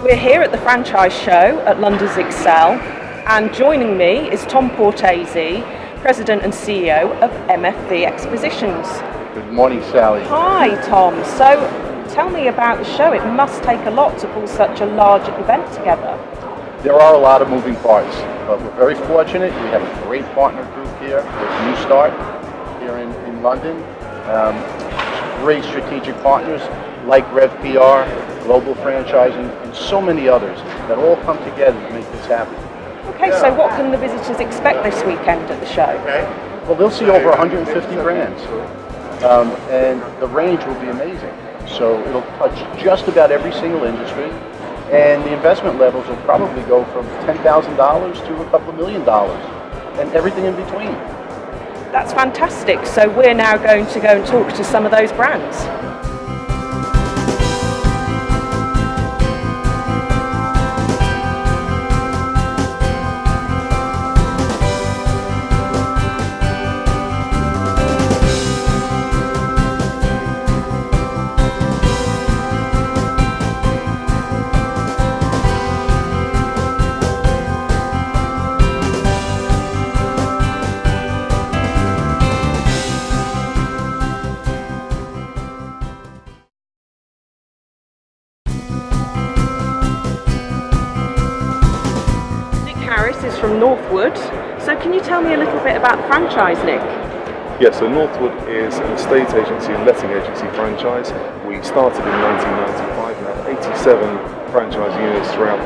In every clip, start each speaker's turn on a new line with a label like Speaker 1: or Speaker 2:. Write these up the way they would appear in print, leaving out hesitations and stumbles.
Speaker 1: We're here at the franchise show at London's Excel, and joining me is Tom Portese, President and CEO of MFV Expositions.
Speaker 2: Good morning, Sally.
Speaker 1: Hi, Tom. So, tell me about the show. It must take a lot to pull such a large event together.
Speaker 2: There are a lot of moving parts, but we're very fortunate. We have a great partner group here with New Start here in London. Great strategic partners like RevPR, Global Franchising, and so many others that all come together to make this happen.
Speaker 1: Okay, so what can the visitors expect this weekend at the show?
Speaker 2: Well, they'll see over 150 brands, and the range will be amazing. So it'll touch just about every single industry, and the investment levels will probably go from $10,000 to a couple of $1 million, and everything in between.
Speaker 1: That's fantastic. So we're now going to go and talk to some of those brands. Is from Northwood. So can you tell me a little bit about the franchise, Nick?
Speaker 3: Yes, so Northwood is an estate agency and letting agency franchise. We started in 1995 and have 87 franchise units throughout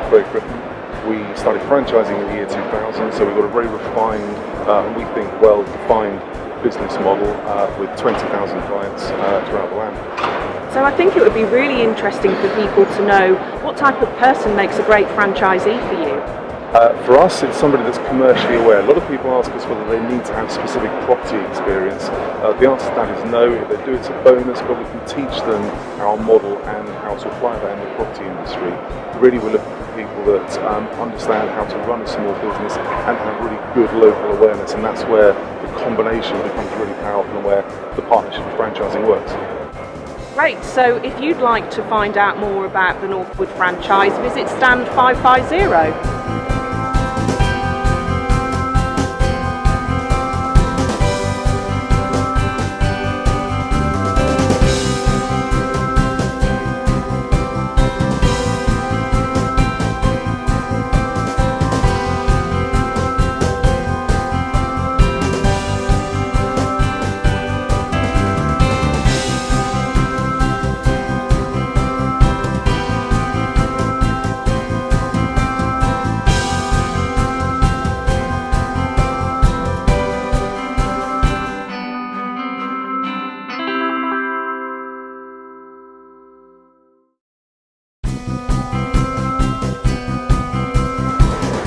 Speaker 3: Great Britain. We started franchising in the year 2000, so we've got a very refined and we think well-defined business model with 20,000 clients throughout the land.
Speaker 1: So I think it would be really interesting for people to know what type of person makes a great franchisee for you.
Speaker 3: For us, it's somebody that's commercially aware. A lot of people ask us whether they need to have specific property experience. The answer to that is no. If they do, it's a bonus, but we can teach them our model and how to apply that in the property industry. Really, we're looking for people that understand how to run a small business and have really good local awareness, and that's where the combination becomes really powerful and where the partnership with franchising works.
Speaker 1: Great, so if you'd like to find out more about the Northwood franchise, visit stand 550.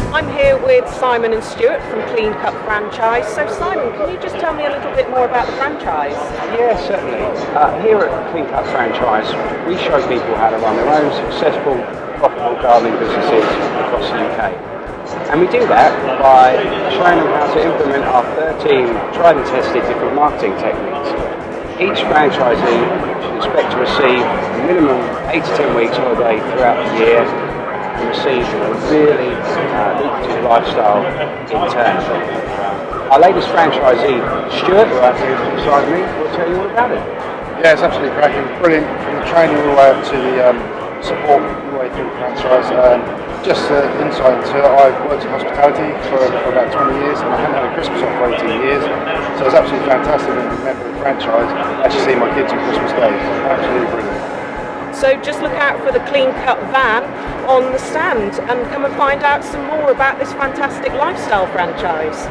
Speaker 1: I'm here with Simon and Stuart from Clink franchise. So Simon, can you just tell me a little bit more about the franchise?
Speaker 4: Yeah, certainly. Here at Clink franchise, we show people how to run their own successful, profitable gardening businesses across the UK. And we do that by showing them how to implement our 13 tried and tested different marketing techniques. Each franchisee should expect to receive a minimum 8 to 10 weeks holiday throughout the year and receive a really lucrative lifestyle in turn. Our latest franchisee, Stuart, who I have here beside me, will tell you all about it.
Speaker 5: Yeah, it's absolutely cracking, brilliant, from the training all the way up to the support all the way through the franchise. Just insight into it, I've worked in hospitality for about 20 years and I haven't had a Christmas off for 18 years, so it's absolutely fantastic when we met with the franchise, actually seeing my kids on Christmas Day. Absolutely brilliant.
Speaker 1: So just look out for the Clean Cut van on the stand and come and find out some more about this fantastic lifestyle franchise.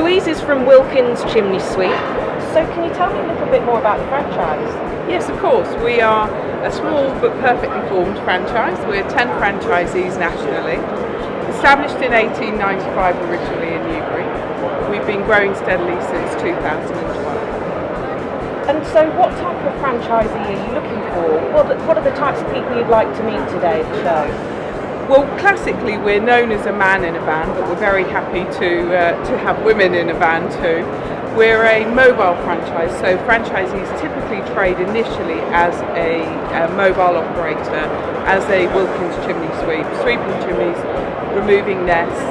Speaker 1: Louise is from Wilkins, Chimney. So can you tell me a little bit more about the franchise?
Speaker 6: Yes, of course. We are a small but perfectly formed franchise. We're 10 franchisees nationally. Established in 1895 originally in Newbury. We've been growing steadily since 2012.
Speaker 1: And so what type of franchisee are you looking for? What are the types of people you'd like to meet today at the show?
Speaker 6: Well, classically we're known as a man in a van, but we're very happy to have women in a van too. We're a mobile franchise, so franchisees typically trade initially as a mobile operator, as a Wilkins chimney sweep, sweeping chimneys, removing nests.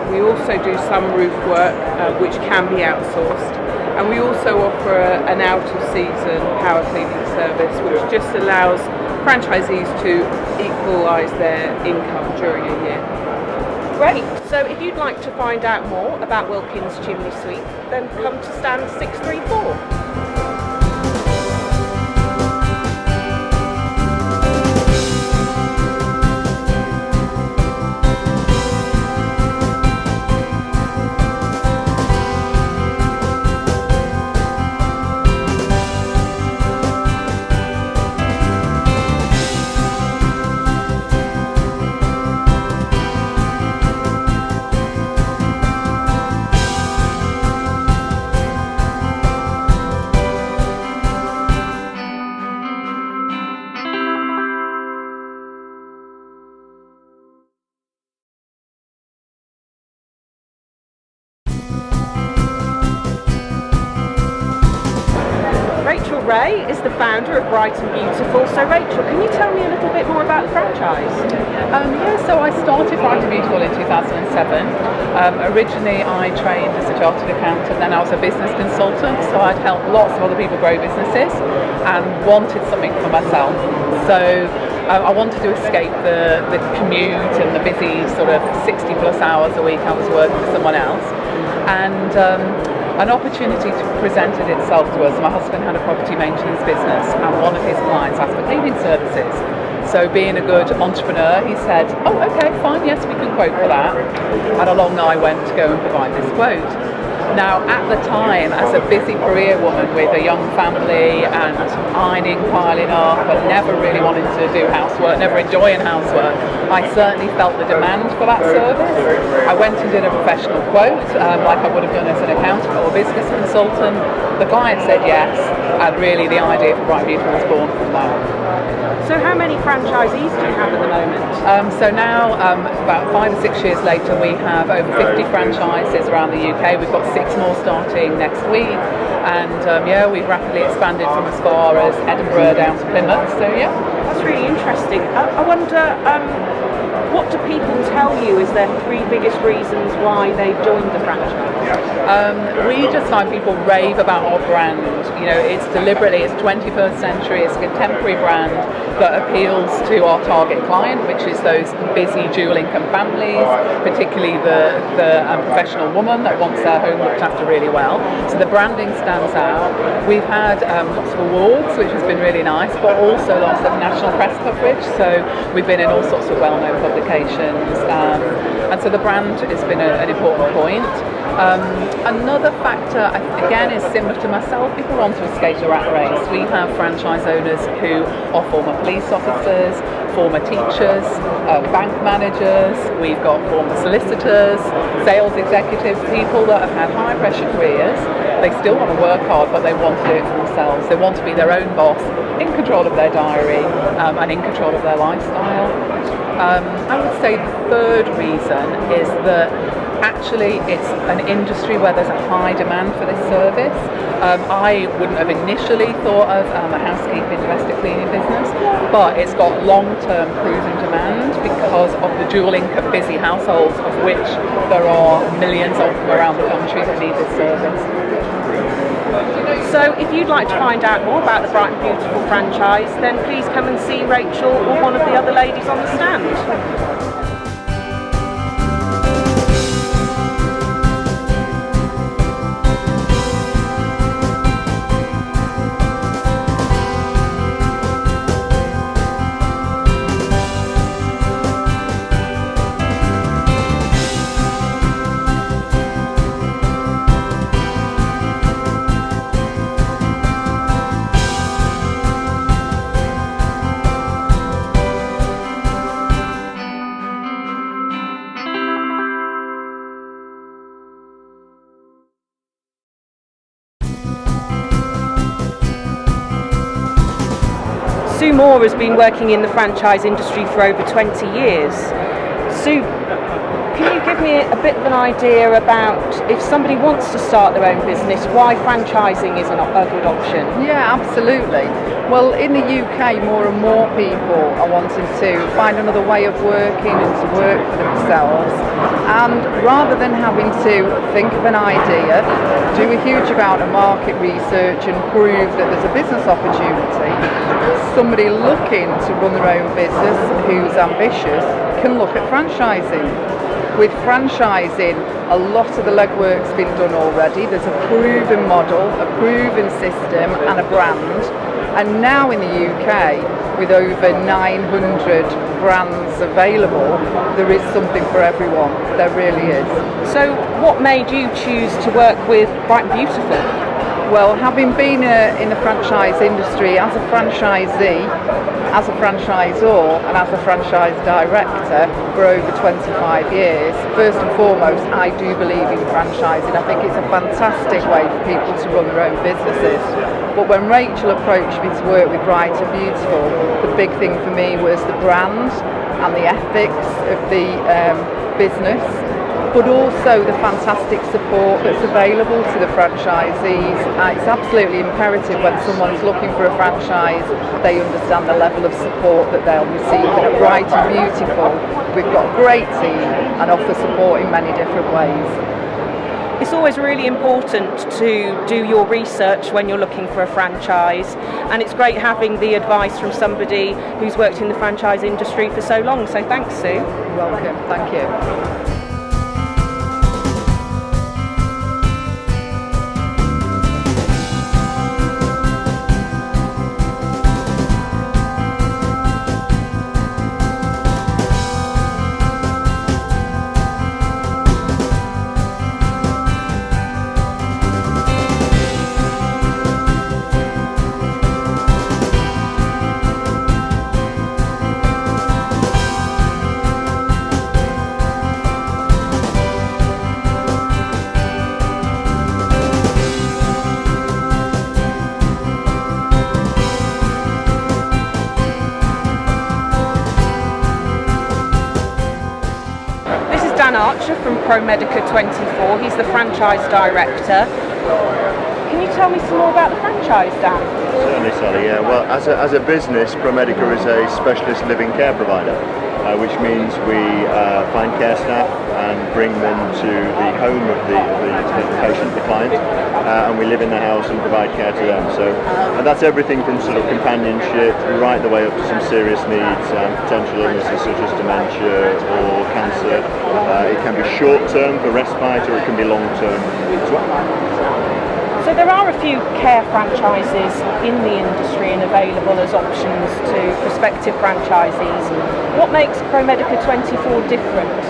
Speaker 6: We also do some roof work, which can be outsourced. And we also offer an out-of-season power cleaning service, which just allows franchisees to equalise their income during a year.
Speaker 1: Great. So if you'd like to find out more about Wilkins Chimney Sweep, then come to stand 634. Rachel Ray is the founder of Bright and Beautiful. So Rachel, can you tell me a little bit more about the franchise?
Speaker 7: So I started Bright and Beautiful in 2007. Originally I trained as a chartered accountant, then I was a business consultant, so I'd helped lots of other people grow businesses and wanted something for myself. So I wanted to escape the commute and the busy sort of 60 plus hours a week I was working for someone else. And an opportunity presented itself to us. My husband had a property maintenance business and one of his clients asked for cleaning services. So being a good entrepreneur, he said, oh, okay, fine, yes, we can quote for that. And along I went to go and provide this quote. Now, at the time, as a busy career woman with a young family and ironing, piling up, and never really wanting to do housework, never enjoying housework, I certainly felt the demand for that service. I went and did a professional quote, like I would have done as an accountant or a business consultant. The client said yes, and really the idea for Bright Beautiful was born from that.
Speaker 1: So how many franchisees do you have at the moment?
Speaker 7: So now, about 5 or 6 years later, we have over 50 franchises around the UK. We've got 6 more starting next week. And we've rapidly expanded from as far as Edinburgh down to Plymouth. So yeah.
Speaker 1: That's really interesting. I wonder, what do people tell you is their 3 biggest reasons why they've joined the franchise?
Speaker 7: We just find people rave about our brand. You know, it's 21st century, it's a contemporary brand that appeals to our target client, which is those busy dual income families, particularly the professional woman that wants their home looked after really well. So the branding stands out. We've had lots of awards, which has been really nice, but also lots of national press coverage. So we've been in all sorts of well-known publications, and so the brand has been an important point. Another factor, again, is similar to myself. People want to escape the rat race. We have franchise owners who are former police officers, former teachers, bank managers. We've got former solicitors, sales executives, people that have had high pressure careers. They still want to work hard, but they want to do it for themselves. They want to be their own boss, in control of their diary, and in control of their lifestyle. I would say the third reason is that actually it's an industry where there's a high demand for this service. I wouldn't have initially thought of a housekeeping domestic cleaning business, but it's got long-term cruising demand because of the dual income busy households, of which there are millions of them around the country that need this service.
Speaker 1: So if you'd like to find out more about the Bright and Beautiful franchise, then please come and see Rachel or one of the other ladies on the stand. Moore has been working in the franchise industry for over 20 years. Sue, can you give me a bit of an idea about if somebody wants to start their own business, why franchising is a good option?
Speaker 7: Yeah, absolutely. Well, in the UK, more and more people are wanting to find another way of working and to work for themselves. And rather than having to think of an idea, do a huge amount of market research and prove that there's a business opportunity, somebody looking to run their own business who's ambitious can look at franchising. With franchising, a lot of the legwork's been done already. There's a proven model, a proven system and a brand. And now in the UK, with over 900 brands available, there is something for everyone. There really is.
Speaker 1: So what made you choose to work with Bright and Beautiful?
Speaker 7: Well, having been in the franchise industry as a franchisee, as a franchisor and as a franchise director for over 25 years, first and foremost, I do believe in franchising. I think it's a fantastic way for people to run their own businesses. But when Rachel approached me to work with Bright and Beautiful, the big thing for me was the brand and the ethics of the business, but also the fantastic support that's available to the franchisees. It's absolutely imperative when someone's looking for a franchise, they understand the level of support that they'll receive. And at Bright and Beautiful, we've got a great team and offer support in many different ways.
Speaker 1: It's always really important to do your research when you're looking for a franchise, and it's great having the advice from somebody who's worked in the franchise industry for so long. So thanks, Sue.
Speaker 7: You're welcome. Thank you.
Speaker 1: From ProMedica 24, he's the franchise director. Can you tell me some more about the franchise, Dan?
Speaker 8: Certainly, Sally. Yeah. Well, as a business, ProMedica is a specialist living care provider, which means we find care staff and bring them to the home of the patient, the client, and we live in the house and provide care to them. So that's everything from sort of companionship right the way up to some serious needs and potential illnesses such as dementia or cancer. It can be short-term for respite, or it can be long-term as well.
Speaker 1: So there are a few care franchises in the industry and available as options to prospective franchisees. What makes ProMedica 24 different?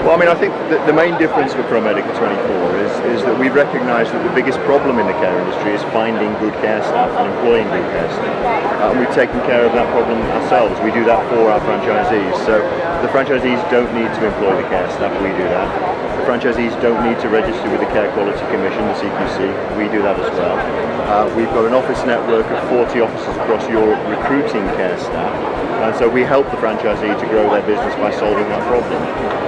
Speaker 8: Well, I mean, I think that the main difference with ProMedica 24 is that we recognise that the biggest problem in the care industry is finding good care staff and employing good care staff. And we've taken care of that problem ourselves. We do that for our franchisees. So the franchisees don't need to employ the care staff, we do that. The franchisees don't need to register with the Care Quality Commission, the CQC, we do that as well. We've got an office network of 40 offices across Europe recruiting care staff. And so we help the franchisee to grow their business by solving that problem.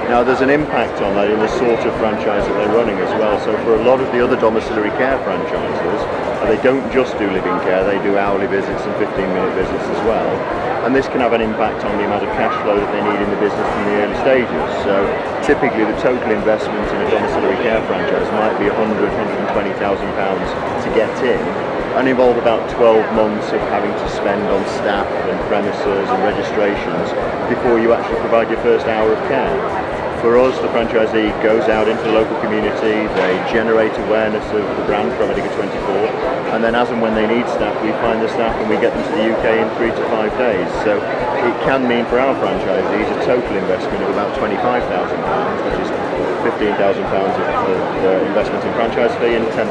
Speaker 8: Now there's an impact on that in the sort of franchise that they're running as well. So for a lot of the other domiciliary care franchises, they don't just do living care, they do hourly visits and 15-minute visits as well. And this can have an impact on the amount of cash flow that they need in the business in the early stages. So typically the total investment in a domiciliary care franchise might be £120,000 to get in, and involve about 12 months of having to spend on staff and premises and registrations before you actually provide your first hour of care. For us, the franchisee goes out into the local community, they generate awareness of the brand ProMedica 24, and then as and when they need staff, we find the staff and we get them to the UK in 3 to 5 days. So it can mean for our franchisees a total investment of about £25,000, which is £15,000 of investment in franchise fee and £10,000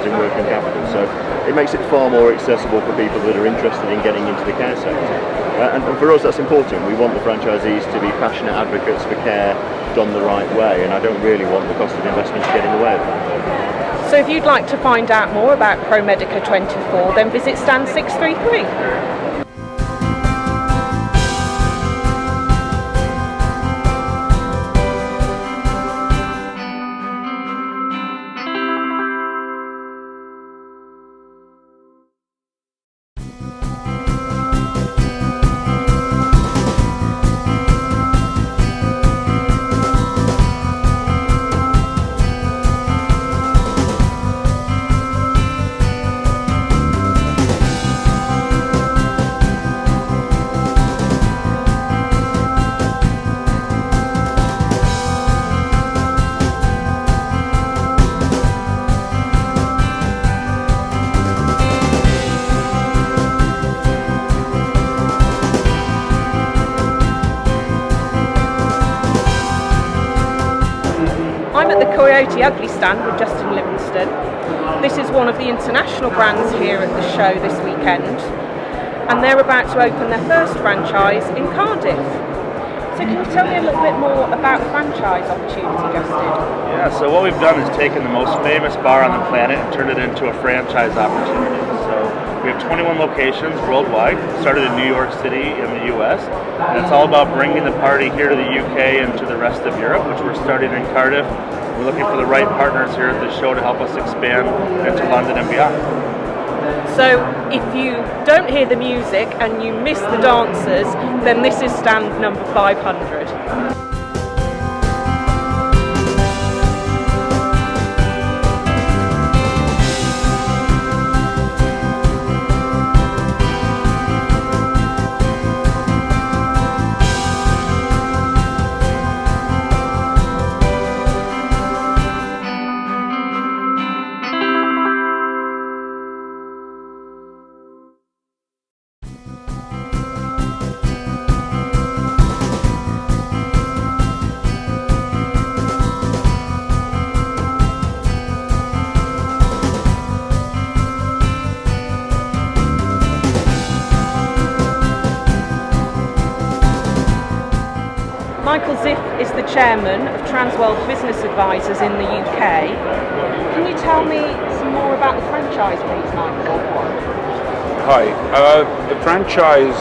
Speaker 8: in working capital. So it makes it far more accessible for people that are interested in getting into the care sector. And for us that's important. We want the franchisees to be passionate advocates for care done the right way, and I don't really want the cost of investment to get in the way of that.
Speaker 1: So if you'd like to find out more about ProMedica 24, then visit stand 633. I'm at the Coyote Ugly stand with Justin Livingston. This is one of the international brands here at the show this weekend, and they're about to open their first franchise in Cardiff. So can you tell me a little bit more about the franchise opportunity, Justin?
Speaker 9: Yeah, so what we've done is taken the most famous bar on the planet and turned it into a franchise opportunity. So we have 21 locations worldwide, started in New York City in the US, and it's all about bringing the party here to the UK and to the rest of Europe, which we're starting in Cardiff. We're looking for the right partners here at the show to help us expand into London and beyond.
Speaker 1: So if you don't hear the music and you miss the dancers, then this is stand number 500. Michael Ziff is the chairman of Transworld Business Advisors in the UK. Can you tell me some more about the franchise, please, Michael?
Speaker 10: Hi. The franchise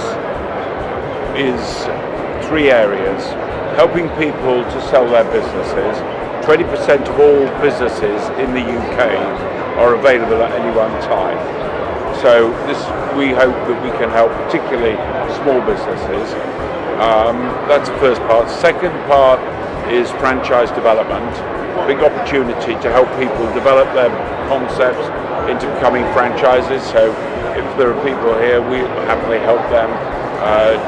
Speaker 10: is 3 areas. Helping people to sell their businesses. 20% of all businesses in the UK are available at any one time. So we hope that we can help particularly small businesses. That's the first part. Second part is franchise development. Big opportunity to help people develop their concepts into becoming franchises. So if there are people here, we happily help them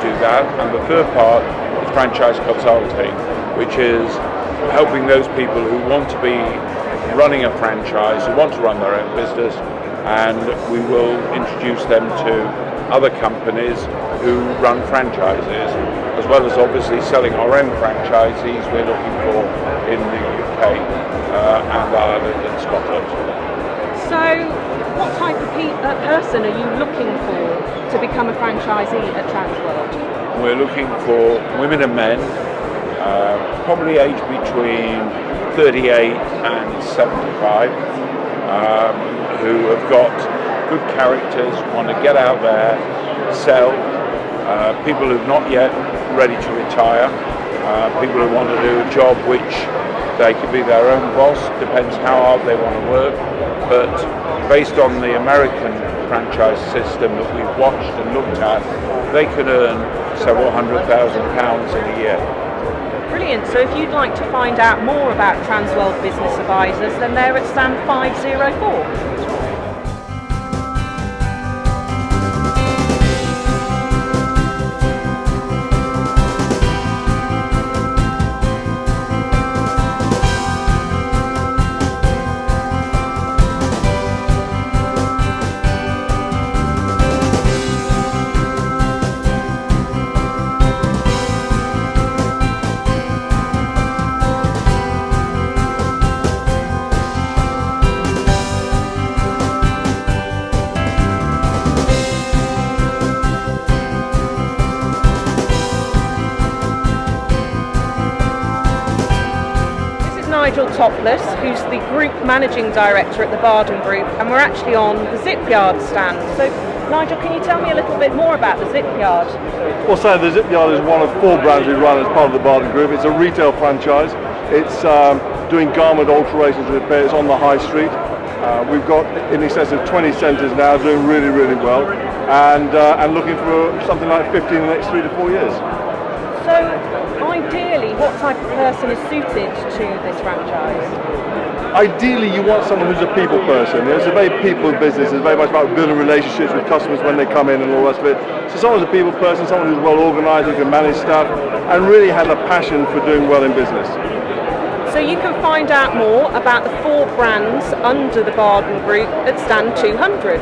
Speaker 10: do that. And the third part is franchise consulting, which is helping those people who want to be running a franchise, who want to run their own business, and we will introduce them to other companies who run franchises, as well as obviously selling our own franchisees we're looking for in the UK and Ireland and Scotland.
Speaker 1: So what type of person are you looking for to become a franchisee at Transworld?
Speaker 10: We're looking for women and men, probably aged between 38 and 75, who have got good characters, want to get out there, sell, people who've not yet ready to retire, people who want to do a job which they can be their own boss, depends how hard they want to work, but based on the American franchise system that we've watched and looked at, they can earn several £100,000 in a year.
Speaker 1: Brilliant. So if you'd like to find out more about Transworld Business Advisors, then they're at stand 504. Topless, who's the Group Managing Director at the Barden Group, and we're actually on the Zipyard stand. So Nigel, can you tell me a little bit more about the Zipyard?
Speaker 11: Well, so the Zipyard is one of 4 brands we run as part of the Barden Group. It's a retail franchise. It's doing garment alterations and repairs on the high street. We've got in excess of 20 centres now, doing really, really well, and looking for something like 50 in the next 3 to 4 years.
Speaker 1: So, ideally, what type of person is suited to this franchise?
Speaker 11: Ideally, you want someone who's a people person. It's a very people business. It's very much about building relationships with customers when they come in and all the rest of it. So someone's a people person, someone who's well organised, who can manage staff, and really has a passion for doing well in business.
Speaker 1: So you can find out more about the 4 brands under the Barden Group at stand 200.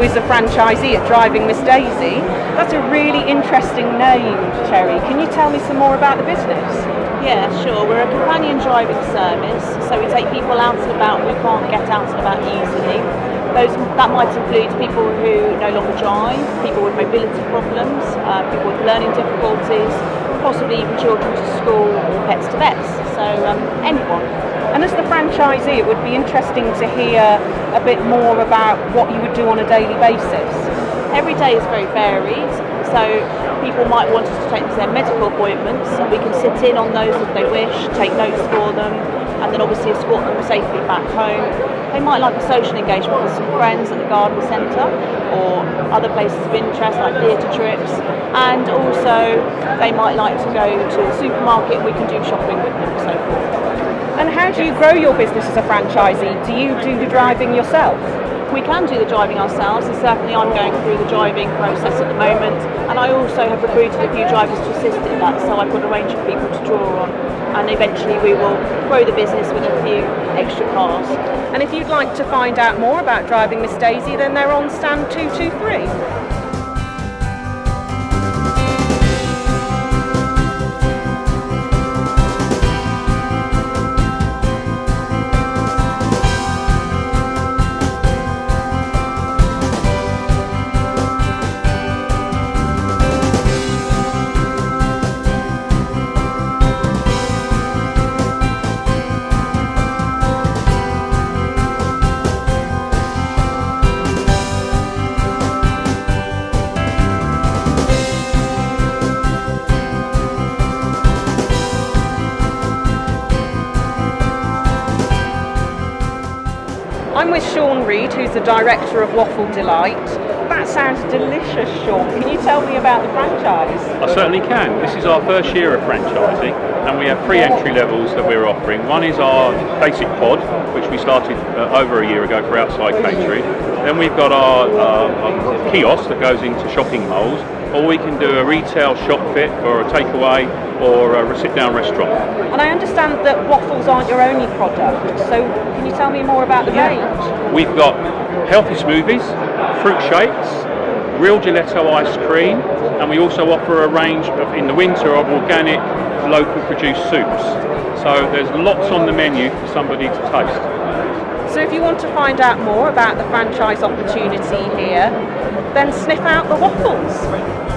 Speaker 1: who is a franchisee at Driving Miss Daisy. That's a really interesting name, Terry. Can you tell me some more about the business?
Speaker 12: Yeah, sure. We're a companion driving service, so we take people out and about who can't get out and about easily. That might include people who no longer drive, people with mobility problems, people with learning difficulties, possibly even children to school or pets to vets, so anyone.
Speaker 1: And as the franchisee, it would be interesting to hear a bit more about what you would do on a daily basis.
Speaker 12: Every day is very varied, so people might want us to take them to their medical appointments, and we can sit in on those if they wish, take notes for them, and then obviously escort them safely back home. They might like a social engagement with some friends at the garden centre or other places of interest like theatre trips, and also they might like to go to the supermarket and we can do shopping with them and so forth.
Speaker 1: And how do you grow your business as a franchisee? Do you do the driving yourself?
Speaker 12: We can do the driving ourselves, and certainly I'm going through the driving process at the moment, and I also have recruited a few drivers to assist in that, so I've got a range of people to draw on, and eventually we will grow the business with a few extra cars.
Speaker 1: And if you'd like to find out more about Driving Miss Daisy, then they're on stand 223. I'm with Sean Reed, who's the director of Waffle Delight. That sounds delicious, Sean. Can you tell me about the franchise?
Speaker 13: I certainly can. This is our first year of franchising, and we have 3 entry levels that we're offering. One is our basic pod, which we started over a year ago for outside catering. Then we've got our kiosk that goes into shopping malls, or we can do a retail shop fit for a takeaway or a sit-down restaurant.
Speaker 1: And I understand that waffles aren't your only product, so can you tell me more about the range?
Speaker 13: We've got healthy smoothies, fruit shakes, real gelato ice cream, and we also offer a range in the winter of organic, local produced soups. So there's lots on the menu for somebody to taste.
Speaker 1: So if you want to find out more about the franchise opportunity here, then sniff out the waffles.